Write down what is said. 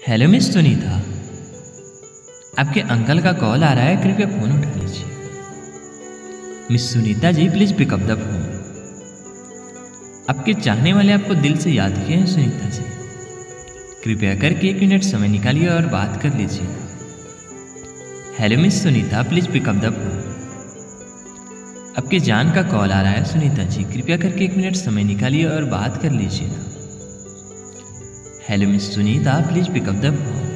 Hello miss Sunita, आपके uncle का call आ रहा है, कृपया फ़ोन उठा लीजिए। Miss Sunita ji, please pick up the phone. आपके चाहने वाले आपको दिल से याद किए हैं सुनीता जी। कृपया करके 1 मिनट समय निकालिए और बात कर लीजिए। Hello miss Sunita, please pick up the phone. आपके जान का कॉल आ रहा है सुनीता जी, कृपया करके 1 मिनट समय निकालिए और बात कर लीजिए ना। Hello miss Sunita, please pick up the phone.